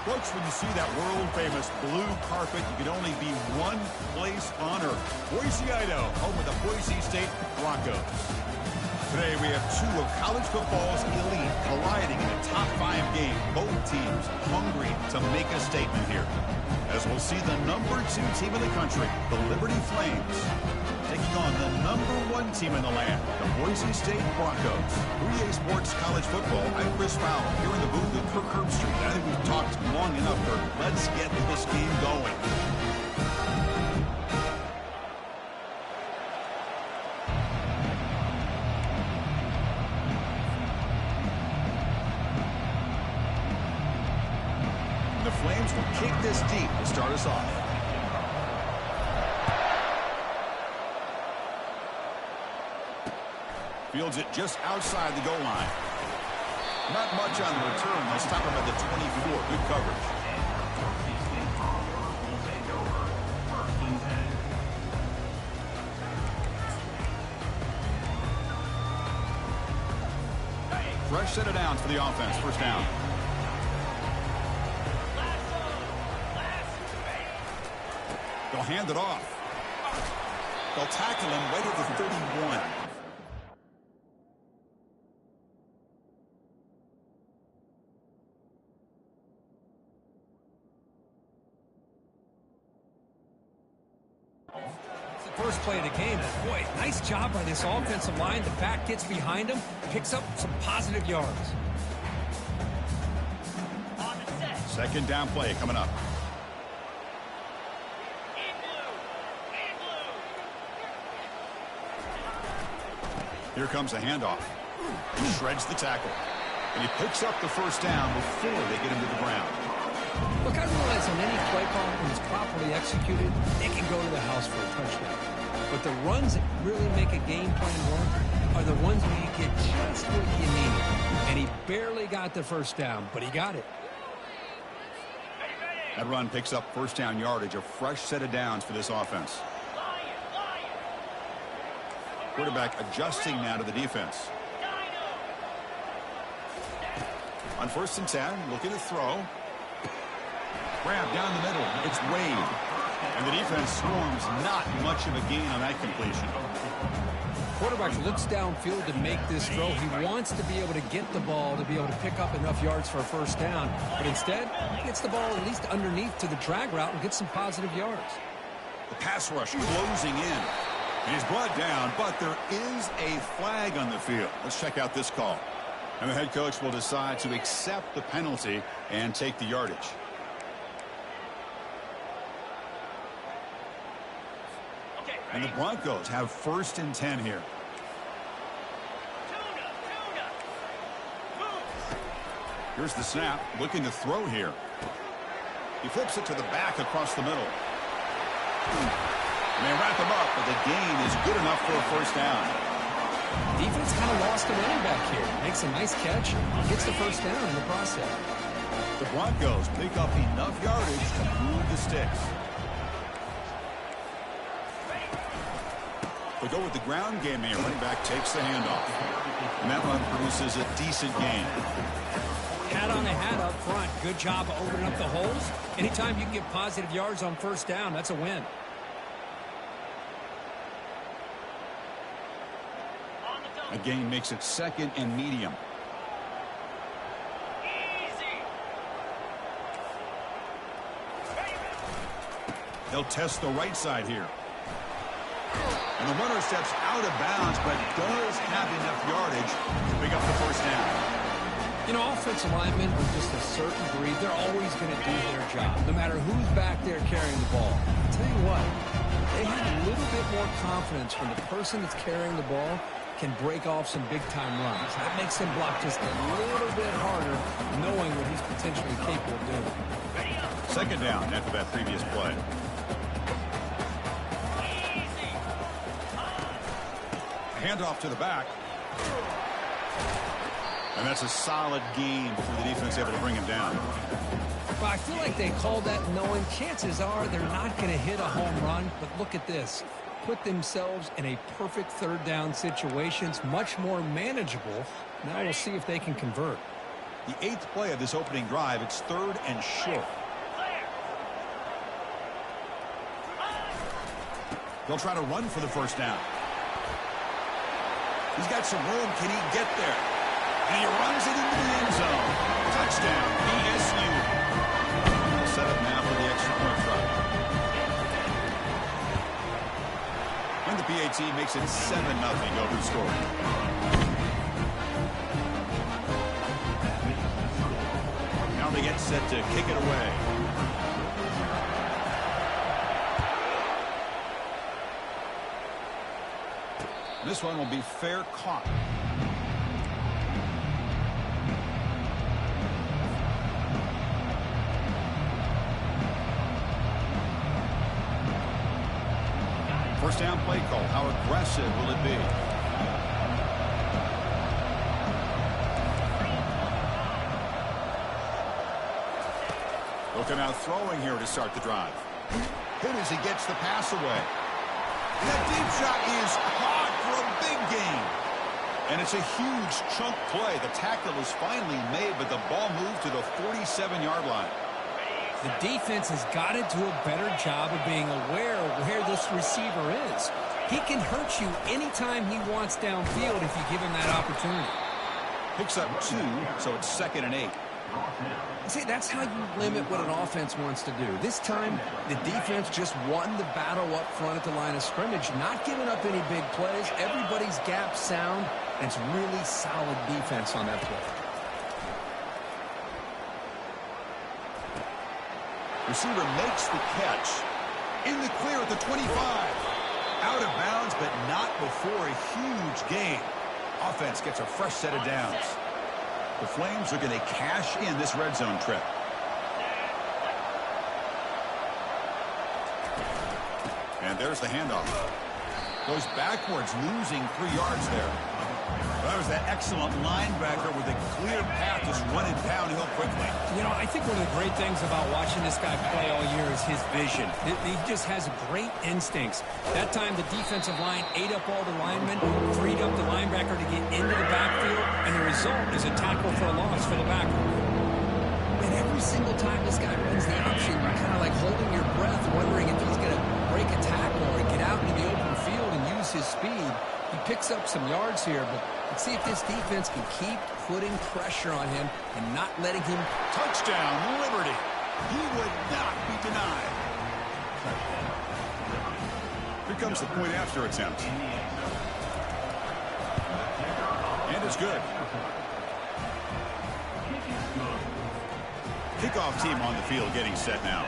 Folks, when you see that world-famous blue carpet, you can only be one place on earth. Boise, Idaho, home of the Boise State Broncos. Today, we have two of college football's elite colliding in a top 5 game. Both teams hungry to make a statement here. As we'll see the number 2 team in the country, the Liberty Flames, taking on the number 1 team in the land, the Boise State Broncos. 3A Sports College Football. I'm Chris Fowler here in the booth with Kirk Herbstreit. I think we've talked long enough, Kirk. Let's get this game going. The Flames will kick this deep to start us off. Fields it just outside the goal line. Not much on the return. They'll stop him at the 24. Good coverage. Fresh set of downs for the offense. First down. They'll hand it off. They'll tackle him right at the 31. It's the first play of the game. But boy, nice job by this offensive line. The back gets behind him, picks up some positive yards. Second down play coming up. Here comes a handoff. He shreds the tackle. And he picks up the first down before they get him to the ground. Look, I realize on any play call, when it's properly executed, they can go to the house for a touchdown. But the runs that really make a game plan work are the ones where you get just what you need. And he barely got the first down, but he got it. That run picks up first down yardage, a fresh set of downs for this offense. Quarterback adjusting now to the defense. On 1st and 10, looking to throw. Grab down the middle. It's Wade. And the defense swarms. Not much of a gain on that completion. Quarterback looks downfield to make this throw. He wants to be able to get the ball to be able to pick up enough yards for a first down. But instead, he gets the ball at least underneath to the drag route and gets some positive yards. The pass rush closing in. He's brought down, but there is a flag on the field. Let's check out this call. And the head coach will decide to accept the penalty and take the yardage. And the Broncos have 1st and 10 here. Here's the snap, looking to throw here. He flips it to the back across the middle. And they wrap him up, but the gain is good enough for a first down. Defense kind of lost a running back here. Makes a nice catch, gets the first down in the process. The Broncos pick up enough yardage to move the sticks. They go with the ground game here. Running back takes the handoff. And that run produces a decent gain. Hat on a hat up front. Good job of opening up the holes. Anytime you can get positive yards on first down, that's a win. A gain makes it 2nd and medium. They'll test the right side here. And the runner steps out of bounds, but does have enough yardage to pick up the first down. You know, offensive linemen are just a certain breed. They're always going to do their job, no matter who's back there carrying the ball. I'll tell you what, they have a little bit more confidence when the person that's carrying the ball can break off some big-time runs. That makes him block just a little bit harder, knowing what he's potentially capable of doing. 2nd down after that previous play. Handoff to the back. And that's a solid gain before the defense able to bring him down. Well, I feel like they called that knowing chances are they're not going to hit a home run. But look at this. Put themselves in a perfect 3rd down situation. It's much more manageable. Now we'll see if they can convert. The 8th play of this opening drive. It's 3rd and short. They'll try to run for the first down. He's got some room. Can he get there? And he runs it into the end zone. Touchdown, ESU. They'll set up now for the extra point try. And the PAT makes it 7-0 over the score. Now they get set to kick it away. This one will be fair caught. First down play call. How aggressive will it be? They'll come out throwing here to start the drive. Hit as he gets the pass away. That deep shot is caught for a big gain. And it's a huge chunk play. The tackle is finally made, but the ball moved to the 47-yard line. The defense has got to do a better job of being aware of where this receiver is. He can hurt you anytime he wants downfield if you give him that opportunity. Picks up 2, so it's 2nd and 8. See, that's how you limit what an offense wants to do. This time, the defense just won the battle up front at the line of scrimmage, not giving up any big plays. Everybody's gap sound, and it's really solid defense on that play. Receiver makes the catch. In the clear at the 25. Out of bounds, but not before a huge gain. Offense gets a fresh set of downs. The Flames are going to cash in this red zone trip. And there's the handoff. Goes backwards, losing 3 yards there. That was that excellent linebacker with a clear path just running downhill quickly. You know, I think one of the great things about watching this guy play all year is his vision. He just has great instincts. That time, the defensive line ate up all the linemen, freed up the linebacker to get into the backfield, and the result is a tackle for a loss for the backer. And every single time this guy runs the option, you're kind of like holding your breath, wondering if he's going to break a tackle or get out into the open field and use his speed. He picks up some yards here, but let's see if this defense can keep putting pressure on him and not letting him. Touchdown, Liberty. He would not be denied. Here comes the point after attempt. And it's good. Kickoff team on the field getting set now.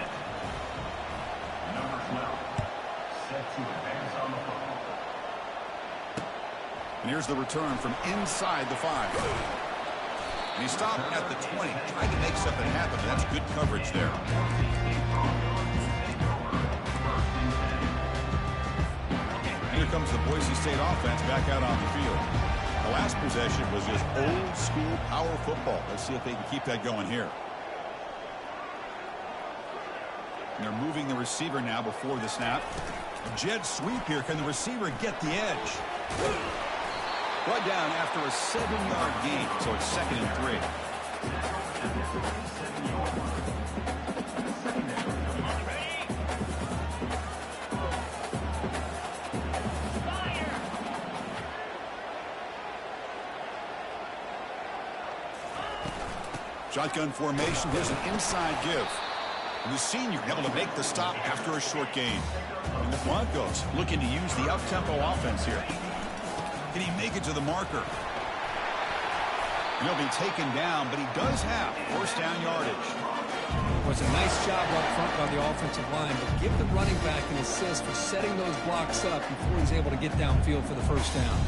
And here's the return from inside the 5. And he stopped at the 20, trying to make something happen. That's good coverage there. Here comes the Boise State offense back out on the field. The last possession was just old school power football. Let's see if they can keep that going here. And they're moving the receiver now before the snap. A jet sweep here. Can the receiver get the edge? Brought down after a 7-yard gain, so it's 2nd and 3. Shotgun formation. Here's an inside give. And the senior able to make the stop after a short gain. And the Broncos looking to use the up-tempo offense here. Can he make it to the marker? He'll be taken down, but he does have first down yardage. It was a nice job up front by the offensive line, but give the running back an assist for setting those blocks up before he's able to get downfield for the first down.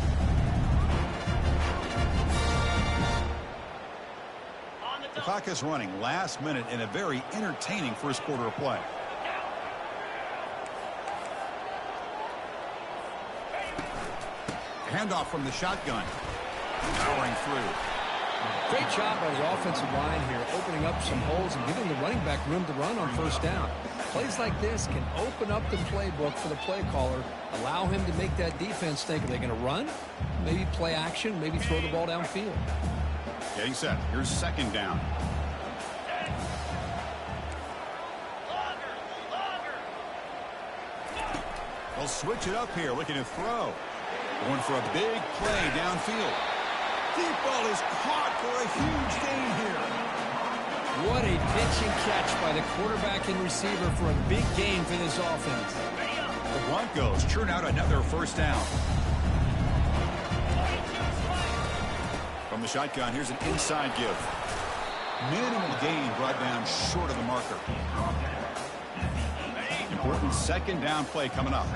The clock is running last minute in a very entertaining first quarter of play. Handoff from the shotgun. Powering through. Great job by the offensive line here, opening up some holes and giving the running back room to run on first down. Plays like this can open up the playbook for the play caller, allow him to make that defense think, are they going to run? Maybe play action, maybe throw the ball downfield. Getting set. Here's second down. They'll switch it up here, looking to throw. Going for a big play downfield. Deep ball is caught for a huge gain here. What a pitch and catch by the quarterback and receiver for a big gain for this offense. The Broncos churn out another first down. From the shotgun, here's an inside give. Minimal gain brought down short of the marker. Important second down play coming up.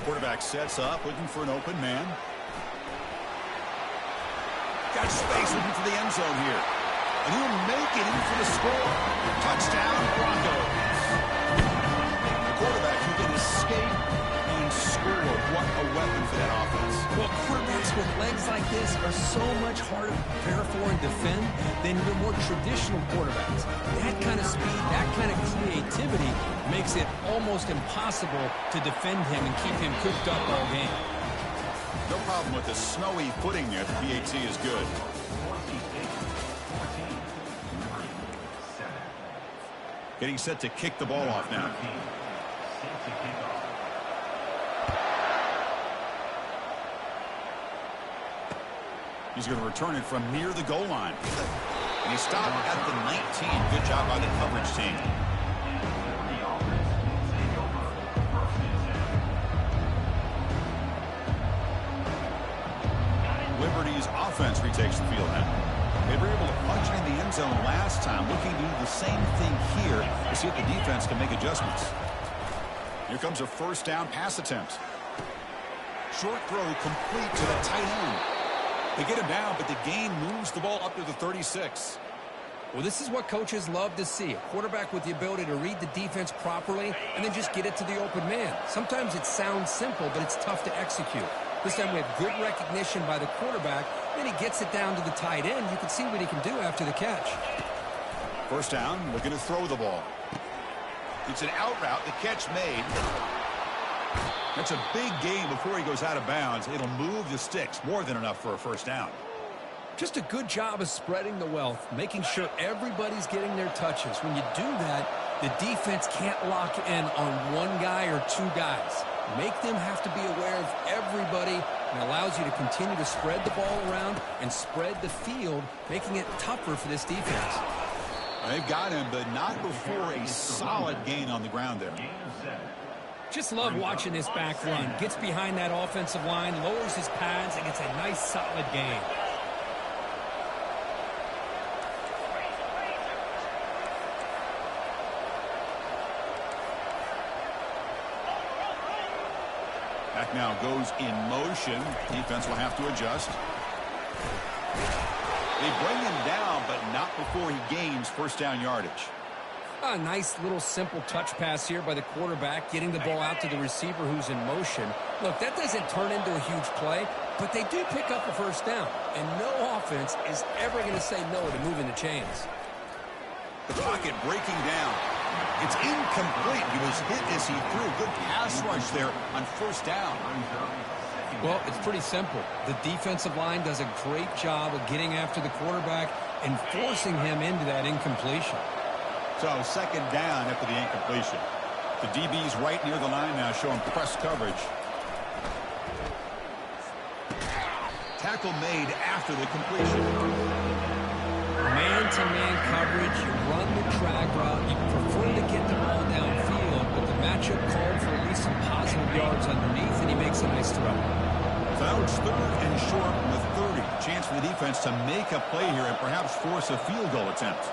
Quarterback sets up, looking for an open man. Got space looking for the end zone here. And he'll make it in for the score. Touchdown, Broncos. The quarterback who can escape and score. What a weapon for that offense. Well, quarterbacks with legs like this are so much harder to prepare for and defend than your more traditional quarterbacks. That kind of speed, that kind of creativity makes it almost impossible to defend him and keep him cooped up all game. No problem with the snowy footing there. The PAT is good. Getting set to kick the ball off now. He's going to return it from near the goal line. And he stopped at the 19. Good job by the coverage team. Liberty's offense retakes the field now. They were able to punch in the end zone last time. Looking to do the same thing here to see if the defense can make adjustments. Here comes a first down pass attempt. Short throw complete to the tight end. They get him down, but the gain moves the ball up to the 36. Well, this is what coaches love to see. A quarterback with the ability to read the defense properly and then just get it to the open man. Sometimes it sounds simple, but it's tough to execute. This time we have good recognition by the quarterback. Then he gets it down to the tight end. You can see what he can do after the catch. First down, looking to throw the ball. It's an out route. The catch made. That's a big gain before he goes out of bounds. It'll move the sticks. More than enough for a first down. Just a good job of spreading the wealth, making sure everybody's getting their touches. When you do that, the defense can't lock in on one guy or two guys. Make them have to be aware of everybody, and allows you to continue to spread the ball around and spread the field, making it tougher for this defense. They've got him, but not before a solid gain on the ground there. Just love watching this back run. Gets behind that offensive line, lowers his pads, and gets a nice solid gain. Back now goes in motion. Defense will have to adjust. They bring him down, but not before he gains first down yardage. A nice little simple touch pass here by the quarterback, getting the ball out to the receiver who's in motion. Look, that doesn't turn into a huge play, but they do pick up a first down, and no offense is ever going to say no to moving the chains. The pocket breaking down. It's incomplete. He was hit as he threw. Good pass rush there on first down. Well, it's pretty simple. The defensive line does a great job of getting after the quarterback and forcing him into that incompletion. So second down after the incompletion. The DB's right near the line now, showing press coverage. Tackle made after the completion. Man-to-man coverage, you run the drag route, you prefer to get the ball downfield, but the matchup called for at least some positive yards underneath, and he makes a nice throw. So now it's third and short from the 30. Chance for the defense to make a play here and perhaps force a field goal attempt.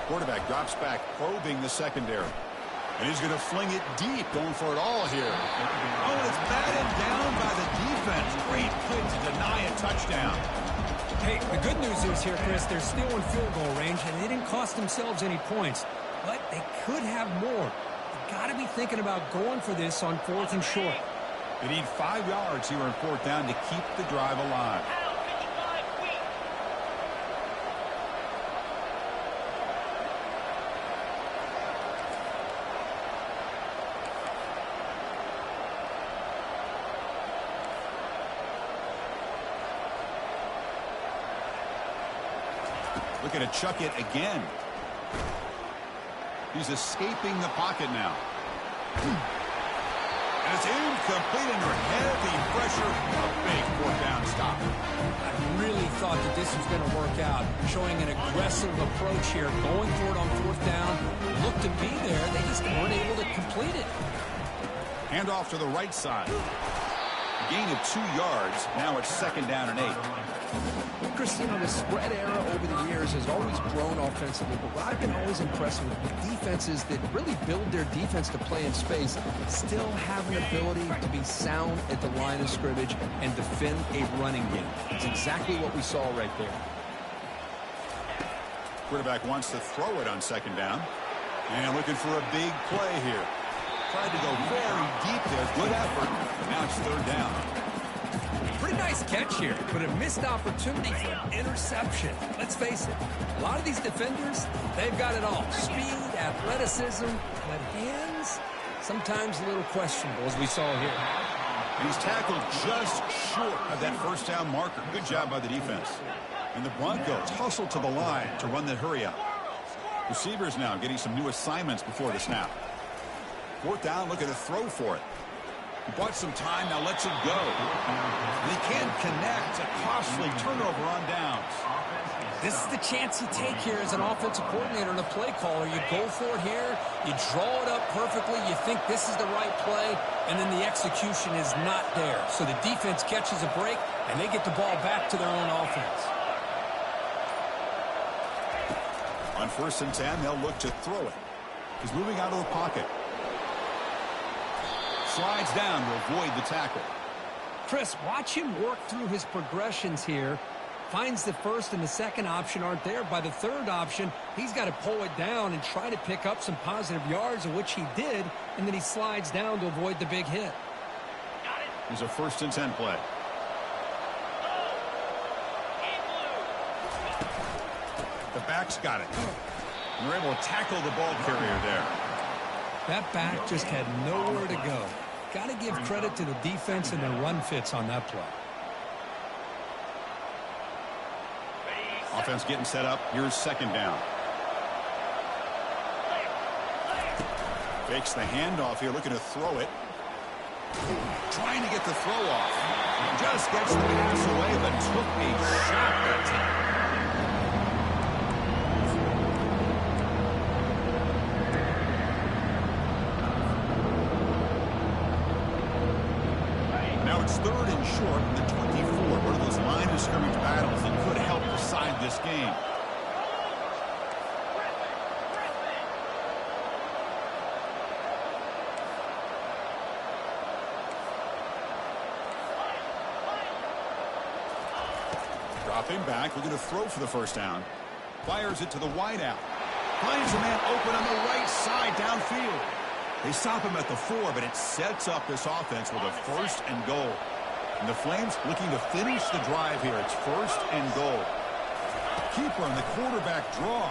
Quarterback drops back, probing the secondary. And he's going to fling it deep, going for it all here. Oh, it's batted down by the defense. Great play to deny a touchdown. Hey, the good news is here, Chris, they're still in field goal range, and they didn't cost themselves any points. But they could have more. They've got to be thinking about going for this on fourth and short. They need 5 yards here on fourth down to keep the drive alive. Looking to chuck it again. He's escaping the pocket now. And it's incomplete under heavy pressure. A big fourth down stop. I really thought that this was going to work out, showing an aggressive approach here, going for it on fourth down. Looked to be there. They just weren't able to complete it. Hand off to the right side. A gain of 2 yards. Now it's 2nd down and 8. Chris, you know, the spread era over the years has always grown offensively, but what I've been always impressed with defenses that really build their defense to play in space still have an ability to be sound at the line of scrimmage and defend a running game. It's exactly what we saw right there. Quarterback wants to throw it on 2nd down. And looking for a big play here. Tried to go very deep there. Good effort. Now it's 3rd down. Pretty nice catch here, but a missed opportunity for an interception. Let's face it, a lot of these defenders, they've got it all. Speed, athleticism, but hands, sometimes a little questionable, as we saw here. And he's tackled just short of that 1st down marker. Good job by the defense. And the Broncos hustle to the line to run the hurry up. Receivers now getting some new assignments before the snap. 4th down, looking to throw for it. He bought some time, now lets it go. And he can't connect. A costly turnover on downs. This is the chance you take here as an offensive coordinator and a play caller. You go for it here, you draw it up perfectly, you think this is the right play, and then the execution is not there. So the defense catches a break, and they get the ball back to their own offense. On 1st and 10, they'll look to throw it. He's moving out of the pocket. Slides down to avoid the tackle. Chris, watch him work through his progressions here. Finds the 1st and the 2nd option aren't there. By the 3rd option, he's got to pull it down and try to pick up some positive yards, of which he did, and then he slides down to avoid the big hit. Here's a 1st and 10 play. The back's got it. And they're able to tackle the ball carrier there. That back just had nowhere to go. Got to give credit to the defense and their run fits on that play. Offense getting set up. Here's 2nd down. Fakes the handoff here, looking to throw it. Trying to get the throw off. Just gets the pass away, but took a shot that time. Now it's 3rd and short in the 24. One of those line of scrimmage battles that could help decide this game. Dropping back, looking to throw for the 1st down. Fires it to the wide out. Finds a man open on the right side downfield. They stop him at the 4, but it sets up this offense with a 1st and goal. And the Flames looking to finish the drive here. It's 1st and goal. Keeper on the quarterback draw.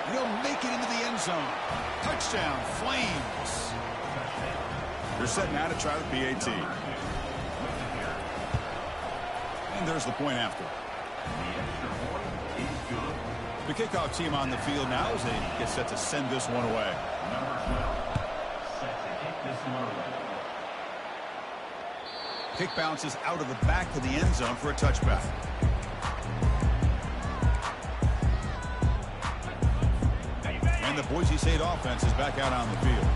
And he'll make it into the end zone. Touchdown, Flames. They're setting out to try the PAT. And there's the point after. The kickoff team on the field now as they get set to send this one away. Kick bounces out of the back of the end zone for a touchback. And the Boise State offense is back out on the field.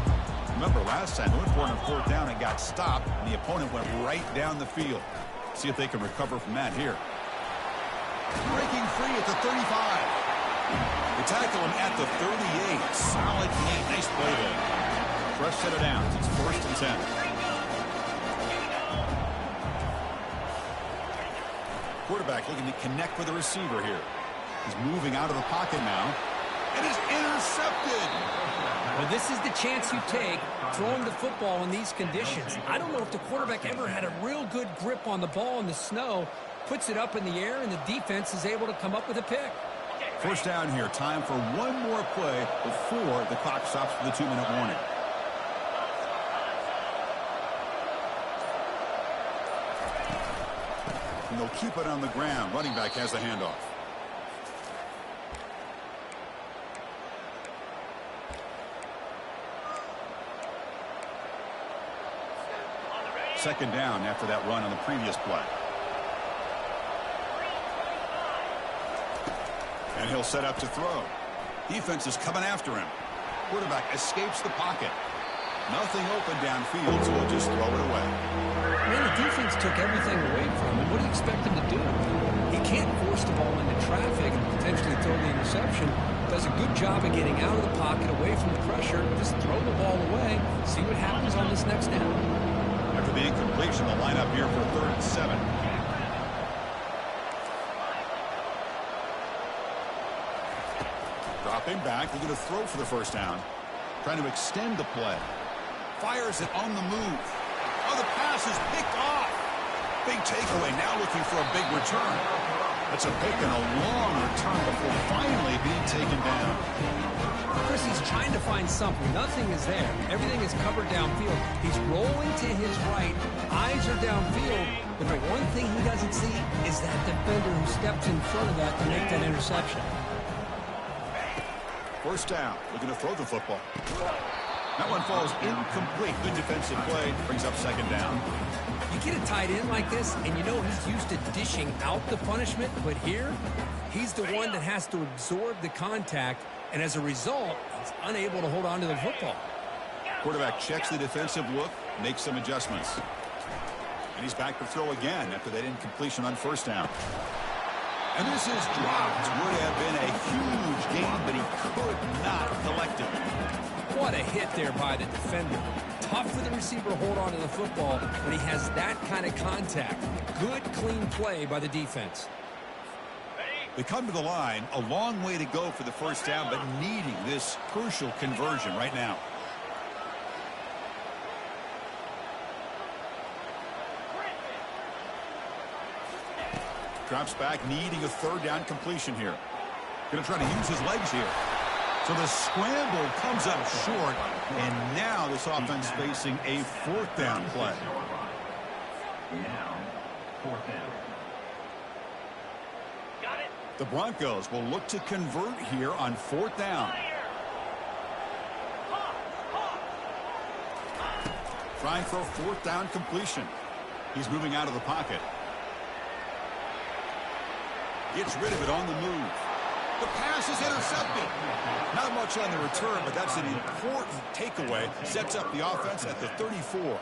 Remember last time they went for it on 4th down and got stopped, and the opponent went right down the field. See if they can recover from that here. Breaking free at the 35. They tackle him at the 38. Solid knee. Nice play there. Fresh set of downs. It's 1st and 10. Quarterback looking to connect with the receiver here. He's moving out of the pocket now. And is intercepted. Well, this is the chance you take throwing the football in these conditions. I don't know if the quarterback ever had a real good grip on the ball in the snow. Puts it up in the air, and the defense is able to come up with a pick. 1st down here. Time for one more play before the clock stops for the 2-minute warning. And they'll keep it on the ground. Running back has the handoff. second down after that run on the previous play. And he'll set up to throw. Defense is coming after him. Quarterback escapes the pocket. Nothing open downfield, so he'll just throw it away. Man, the defense took everything away from him. What do you expect him to do? He can't force the ball into traffic and potentially throw the interception. Does a good job of getting out of the pocket, away from the pressure. Just throw the ball away. See what happens on this next down. After the incompletion, the lineup here for 3rd and 7. Dropping back, they're going to throw for the first down. Trying to extend the play. Fires it on the move. Oh, the pass is picked off. Big takeaway, now looking for a big return. That's a pick and a long return before finally being taken down. Chris, he's trying to find something. Nothing is there. Everything is covered downfield. He's rolling to his right. Eyes are downfield. But the one thing he doesn't see is that defender who steps in front of that to make that interception. First down. Looking to throw the football. That one falls incomplete. Good defensive play. Brings up second down. You get a tight end like this, and you know he's used to dishing out the punishment, but here, he's the one that has to absorb the contact, and as a result, he's unable to hold on to the football. Quarterback checks the defensive look, makes some adjustments. And he's back to throw again after that incompletion on first down. And this is dropped. Would have been a huge gain, but he could not collect it. What a hit there by the defender. Tough for the receiver to hold on to the football when he has that kind of contact. Good, clean play by the defense. They come to the line, a long way to go for the first down, but needing this crucial conversion right now. Drops back, needing a third down completion here. Going to try to use his legs here. So the scramble comes up short, and now this offense facing a fourth down play. Now, fourth down. The Broncos will look to convert here on fourth down. Trying for a fourth down completion. He's moving out of the pocket. Gets rid of it on the move. The pass is intercepted. Not much on the return, but that's an important takeaway. Sets up the offense at the 34.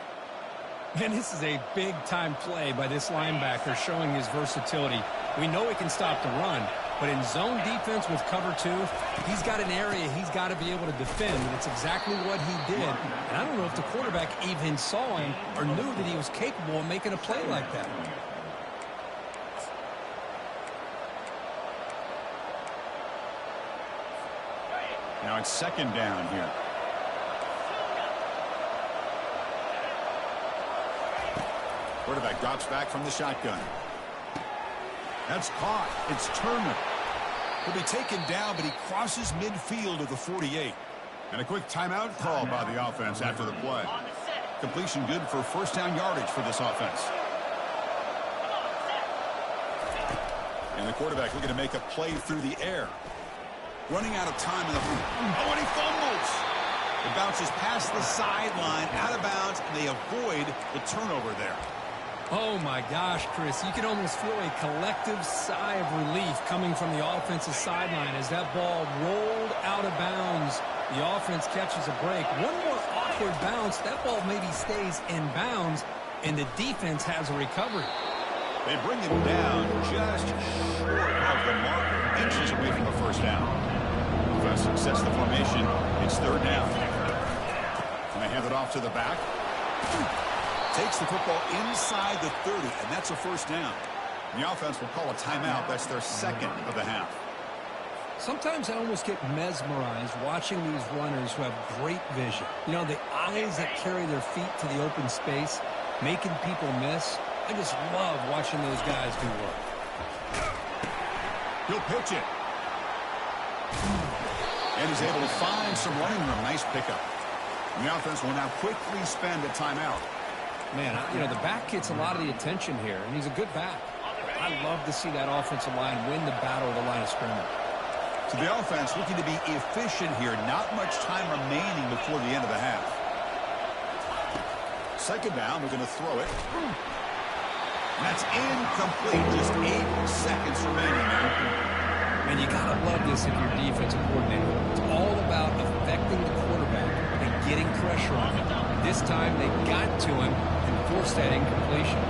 And this is a big-time play by this linebacker showing his versatility. We know he can stop the run, but in zone defense with cover 2, he's got an area he's got to be able to defend, and it's exactly what he did. And I don't know if the quarterback even saw him or knew that he was capable of making a play like that. Now it's second down here. Quarterback drops back from the shotgun. That's caught. It's Turner. He'll be taken down, but he crosses midfield of the 48. And a quick timeout call by the offense after the play. Completion good for first down yardage for this offense. And the quarterback looking to make a play through the air. Running out of time in the oh, and he fumbles. It bounces past the sideline, out of bounds, and they avoid the turnover there. Oh, my gosh, Chris. You can almost feel a collective sigh of relief coming from the offensive sideline as that ball rolled out of bounds. The offense catches a break. One more awkward bounce. That ball maybe stays in bounds, and the defense has a recovery. They bring him down just short of the marker, inches away from the first down. Offense sets the formation. It's third down. And they hand it off to the back. Takes the football inside the 30, and that's a first down. And the offense will call a timeout. That's their second of the half. Sometimes I almost get mesmerized watching these runners who have great vision. You know, the eyes that carry their feet to the open space, making people miss. I just love watching those guys do work. He'll pitch it. And he's able to find some running room. Nice pickup. And the offense will now quickly spend a timeout. Man, you know, the back gets a lot of the attention here, and he's a good back. I love to see that offensive line win the battle of the line of scrimmage. So the offense looking to be efficient here. Not much time remaining before the end of the half. Second down, we're going to throw it. And that's incomplete. Just 8 seconds remaining now. And you got to love this if you're defensive coordinator. It's all about affecting the quarterback and getting pressure on him. This time they got to him and forced that incompletion.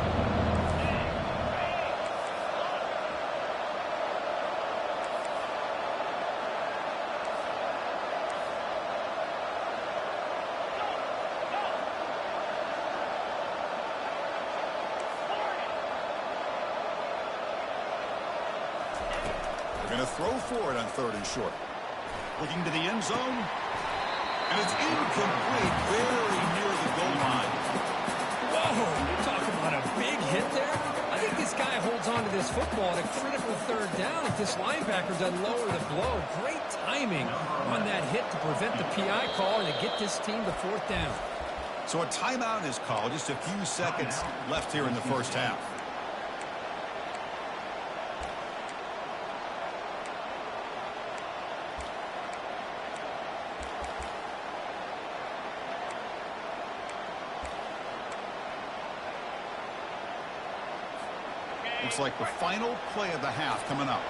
They're going to throw for it on 3rd and short. Looking to the end zone. And it's incomplete, very near the goal line. Whoa, talk about a big hit there. I think this guy holds on to this football at a critical 3rd down if this linebacker doesn't lower the blow. Great timing on that hit to prevent the PI call and to get this team to 4th down. So a timeout is called. Just a few seconds left here in the first half. Looks like the final play of the half coming up.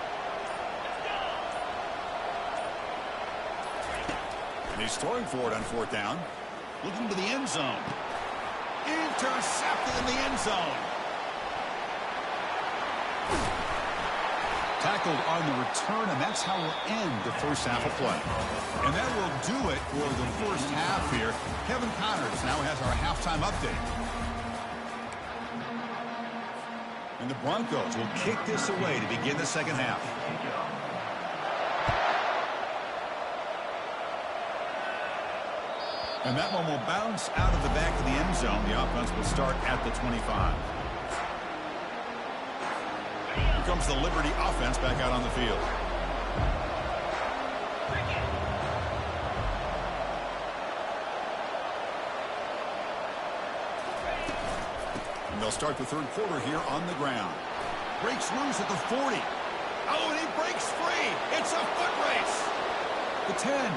And he's throwing for it on 4th down. Looking to the end zone. Intercepted in the end zone. Tackled on the return, and that's how we'll end the first half of play. And that will do it for the first half here. Kevin Connors now has our halftime update. And the Broncos will kick this away to begin the second half. And that one will bounce out of the back of the end zone. The offense will start at the 25. Here comes the Liberty offense back out on the field. And they'll start the 3rd quarter here on the ground. Breaks loose at the 40. Oh, and he breaks free. It's a foot race. The 10.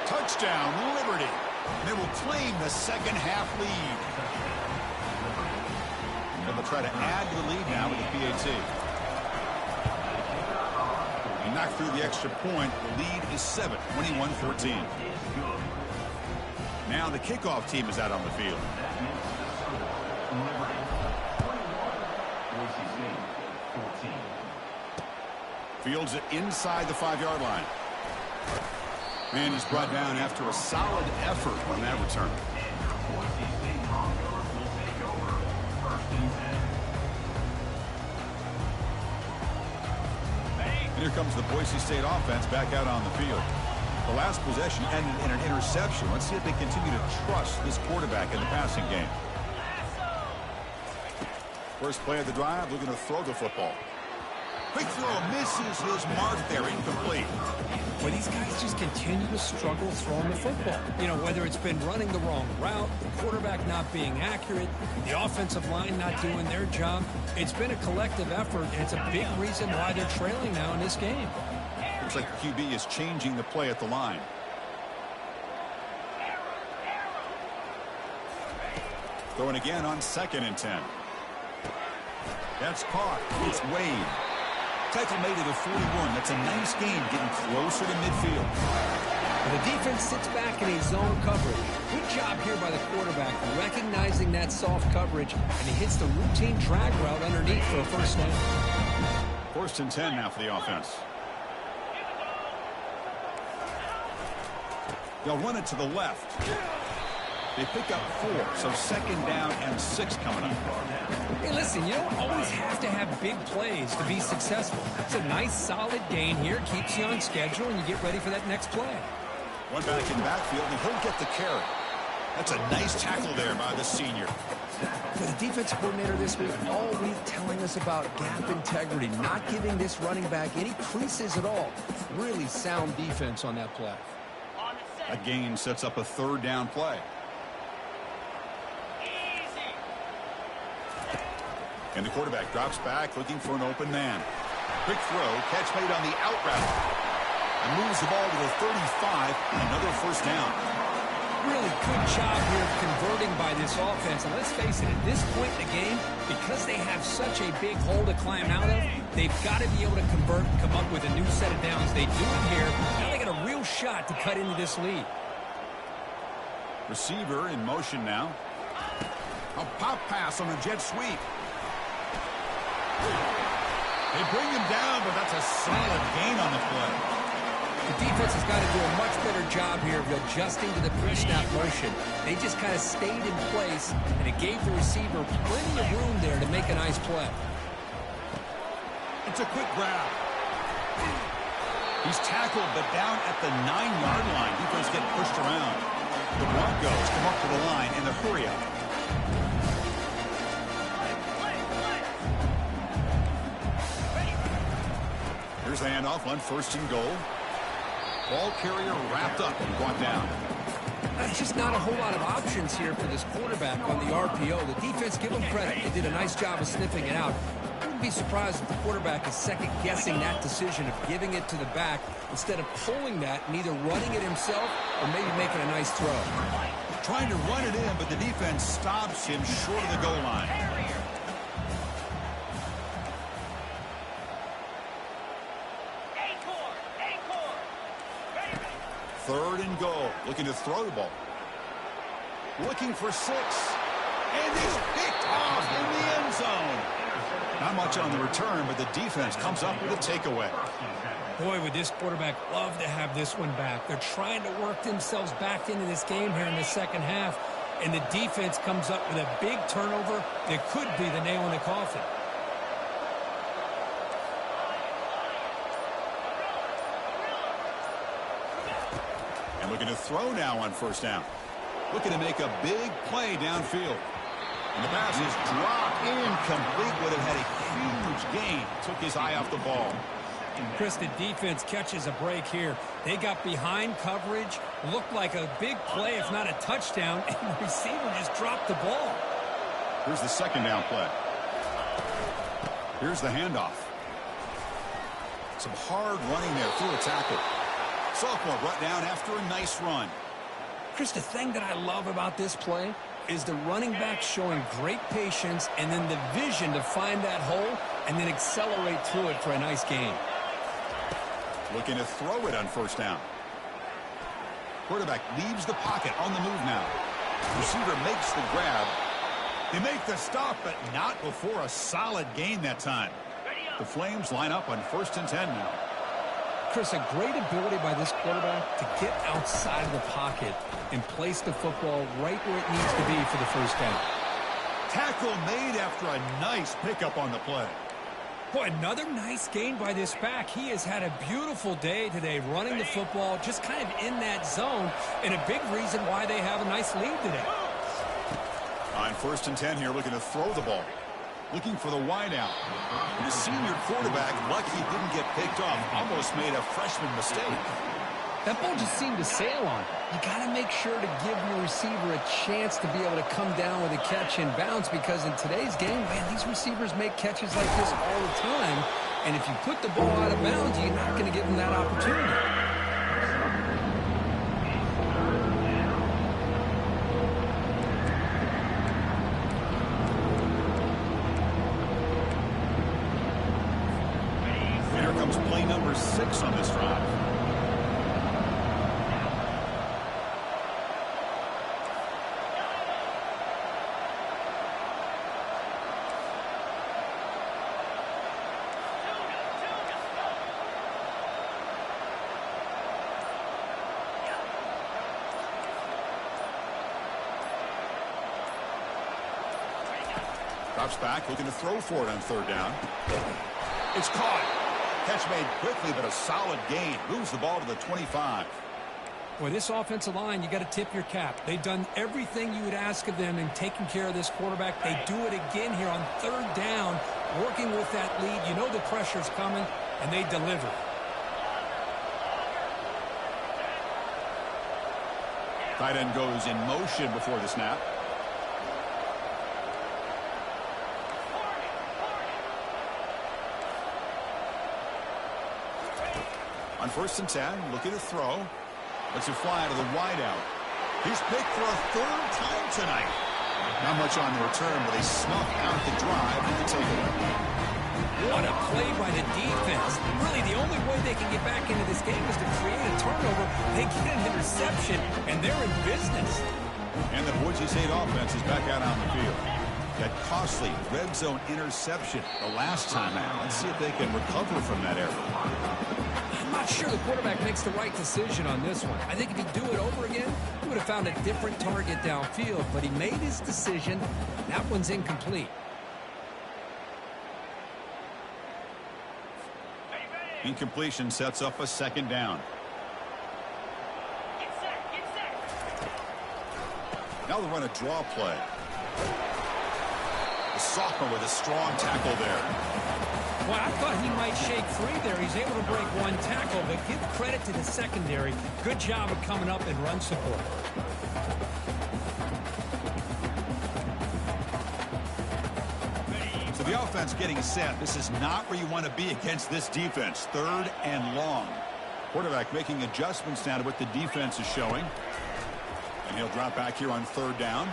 Touchdown, Liberty. They will claim the second half lead. And they'll try to add to the lead now with the PAT. He knocked through the extra point. The lead is 7, 21-14. Now the kickoff team is out on the field. Fields it inside the 5-yard line. And he's brought down after a solid effort on that return. And here comes the Boise State offense back out on the field. The last possession ended in an interception. Let's see if they continue to trust this quarterback in the passing game. First play of the drive, looking to throw the football. Quick throw, misses his mark there, incomplete. Well, these guys just continue to struggle throwing the football. You know, whether it's been running the wrong route, the quarterback not being accurate, the offensive line not doing their job. It's been a collective effort, and it's a big reason why they're trailing now in this game. Looks like the QB is changing the play at the line. Throwing again on 2nd and 10. That's caught. It's Wade. Tackle made it a 41. That's a nice game getting closer to midfield. And the defense sits back in a zone coverage. Good job here by the quarterback recognizing that soft coverage, and he hits the routine drag route underneath for a first down. 1st and 10 now for the offense. They'll run it to the left. They pick up 4, so 2nd down and 6 coming up. Hey, listen, you don't always have to have big plays to be successful. It's a nice, solid gain here. Keeps you on schedule, and you get ready for that next play. One back in the backfield, and he'll get the carry. That's a nice tackle there by the senior. For the defensive coordinator this week, all week telling us about gap integrity, not giving this running back any creases at all. Really sound defense on that play. That gain sets up a 3rd down play. And the quarterback drops back, looking for an open man. Quick throw, catch made on the out route. And moves the ball to the 35, another first down. Really good job here of converting by this this offense, and let's face it, at this point in the game, because they have such a big hole to climb out of, they've got to be able to convert and come up with a new set of downs. They do it here. Now they got a real shot to cut into this lead. Receiver in motion now. A pop pass on a jet sweep. They bring him down, but that's a solid gain on the play. The defense has got to do a much better job here of adjusting to the pre-snap motion. They just kind of stayed in place, and it gave the receiver plenty of room there to make a nice play. It's a quick grab. He's tackled, but down at the 9-yard line. Defense getting pushed around. The Broncos come up to the line in the hurry-up. Here's the handoff on 1st and goal. Ball carrier wrapped up and brought down. There's just not a whole lot of options here for this quarterback on the RPO. The defense, give them credit. They did a nice job of sniffing it out. I wouldn't be surprised if the quarterback is second-guessing that decision of giving it to the back instead of pulling that and either running it himself or maybe making a nice throw. Trying to run it in, but the defense stops him short of the goal line. Third and goal. Looking to throw the ball. Looking for 6. And he's picked off in the end zone. Not much on the return, but the defense comes up with a takeaway. Boy, would this quarterback love to have this one back. They're trying to work themselves back into this game here in the second half. And the defense comes up with a big turnover that could be the nail in the coffin. Looking to throw now on 1st down. Looking to make a big play downfield. And the pass is dropped incomplete, but it had a huge gain. Took his eye off the ball. Chris, the defense catches a break here. They got behind coverage, looked like a big play, if not a touchdown, and the receiver just dropped the ball. Here's the 2nd down play. Here's the handoff. Some hard running there through a tackle. Sophomore brought down after a nice run. Chris, the thing that I love about this play is the running back showing great patience and then the vision to find that hole and then accelerate through it for a nice gain. Looking to throw it on 1st down. Quarterback leaves the pocket on the move now. Receiver makes the grab. They make the stop, but not before a solid gain that time. The Flames line up on 1st and 10 now. Chris, a great ability by this quarterback to get outside of the pocket and place the football right where it needs to be for the 1st down. Tackle made after a nice pickup on the play. Boy, another nice gain by this back. He has had a beautiful day today running the football, just kind of in that zone, and a big reason why they have a nice lead today. On 1st and 10 here, looking to throw the ball. Looking for the wideout. And the senior quarterback, lucky he didn't get picked off, almost made a freshman mistake. That ball just seemed to sail on. You got to make sure to give your receiver a chance to be able to come down with a catch and bounce, because in today's game, man, these receivers make catches like this all the time. And if you put the ball out of bounds, you're not going to give them that opportunity. Here comes play number 6 on this drive. Drops back, looking to throw for it on 3rd down. It's caught. Catch made quickly, but a solid gain. Moves the ball to the 25. Boy, this offensive line, you got to tip your cap. They've done everything you would ask of them in taking care of this quarterback. They do it again here on 3rd down, working with that lead. You know the pressure's coming, and they deliver. Tight end goes in motion before the snap. On 1st and 10, looking to throw. Lets it fly out of the wideout. He's picked for a 3rd time tonight. Not much on the return, but they snuff out the drive with the takeaway. What a play by the defense. Really, the only way they can get back into this game is to create a turnover. They get an interception, and they're in business. And the Boise State offense is back out on the field. That costly red zone interception the last time out. Let's see if they can recover from that error. I'm not sure the quarterback makes the right decision on this one. I think if he'd do it over again, he would have found a different target downfield, but he made his decision. That one's incomplete. Incompletion sets up a second down. Now they'll run a draw play. The sophomore with a strong tackle there. Well, I thought he might shake free there. He's able to break one tackle, but give credit to the secondary. Good job of coming up and run support. So the offense getting set. This is not where you want to be against this defense. 3rd and long. Quarterback making adjustments now to what the defense is showing. And he'll drop back here on 3rd down.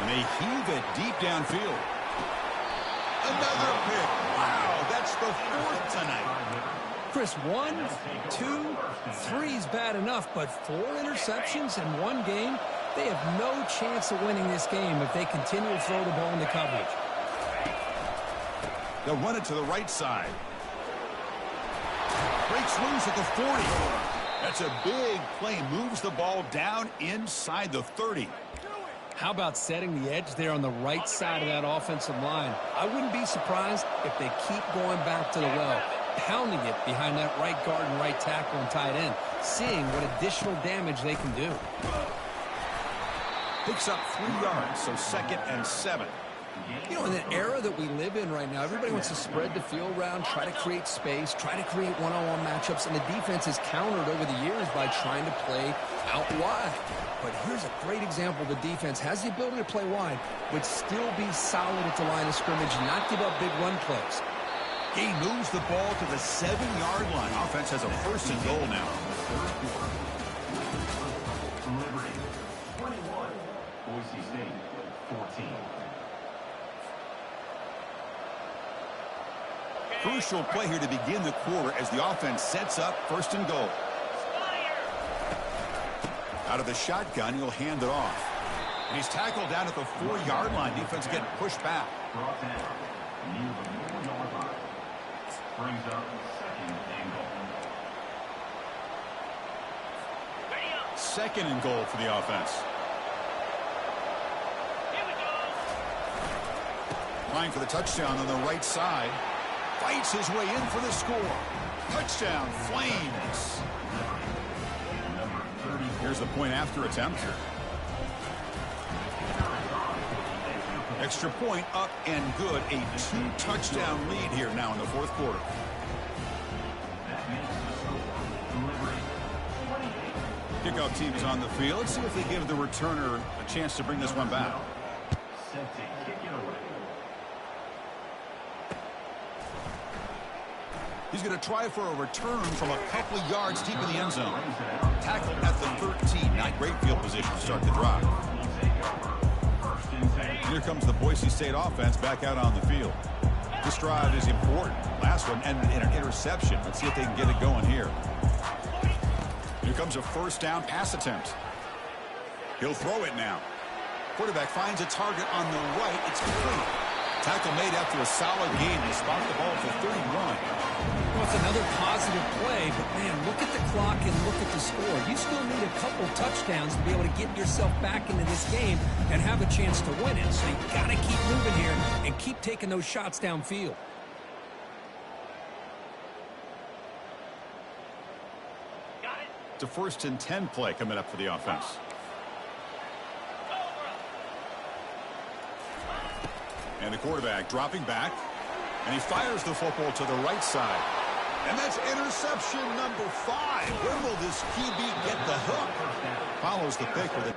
And they heave it deep downfield. Another pick. Wow, that's the 4th tonight. Chris, 1, 2, 3 is bad enough, but 4 interceptions in one game, they have no chance of winning this game if they continue to throw the ball into coverage. They'll run it to the right side. Breaks loose at the 40. That's a big play. Moves the ball down inside the 30. How about setting the edge there on the right side of that offensive line? I wouldn't be surprised if they keep going back to the well, pounding it behind that right guard and right tackle and tight end, seeing what additional damage they can do. Picks up 3 yards, so 2nd and 7. You know, in the era that we live in right now, everybody wants to spread the field around, try to create space, try to create one-on-one matchups, and the defense has countered over the years by trying to play out wide. But here's a great example. The defense has the ability to play wide, but still be solid at the line of scrimmage and not give up big run plays. He moves the ball to the 7-yard line. Offense has a 1st and goal now. Boise State 14. Crucial play here to begin the quarter as the offense sets up 1st and goal. Out of the shotgun, he'll hand it off. And he's tackled down at the 4-yard line. Defense getting pushed back. Brought down near the 4-yard line. Brings up 2nd and goal. 2nd and goal for the offense. Line for the touchdown on the right side. Fights his way in for the score. Touchdown, Flames. Here's the point after attempt. Extra point up and good. A 2-touchdown lead here now in the 4th quarter. Kickoff team is on the field. Let's see if they give the returner a chance to bring this one back. Set to kick it away. He's going to try for a return from a couple of yards deep in the end zone. Tackled at the 13. Not great field position to start the drive. Here comes the Boise State offense back out on the field. This drive is important. Last one ended in an interception. Let's see if they can get it going here. Here comes a 1st down pass attempt. He'll throw it now. Quarterback finds a target on the right. It's complete. Tackle made after a solid game. They spot the ball for 31. Well, it's another positive play, but, man, look at the clock and look at the score. You still need a couple touchdowns to be able to get yourself back into this game and have a chance to win it. So you got to keep moving here and keep taking those shots downfield. It's a 1st and 10 play coming up for the offense. And the quarterback dropping back. And he fires the football to the right side. And that's interception number 5. Where will this QB get the hook? Follows the pick with a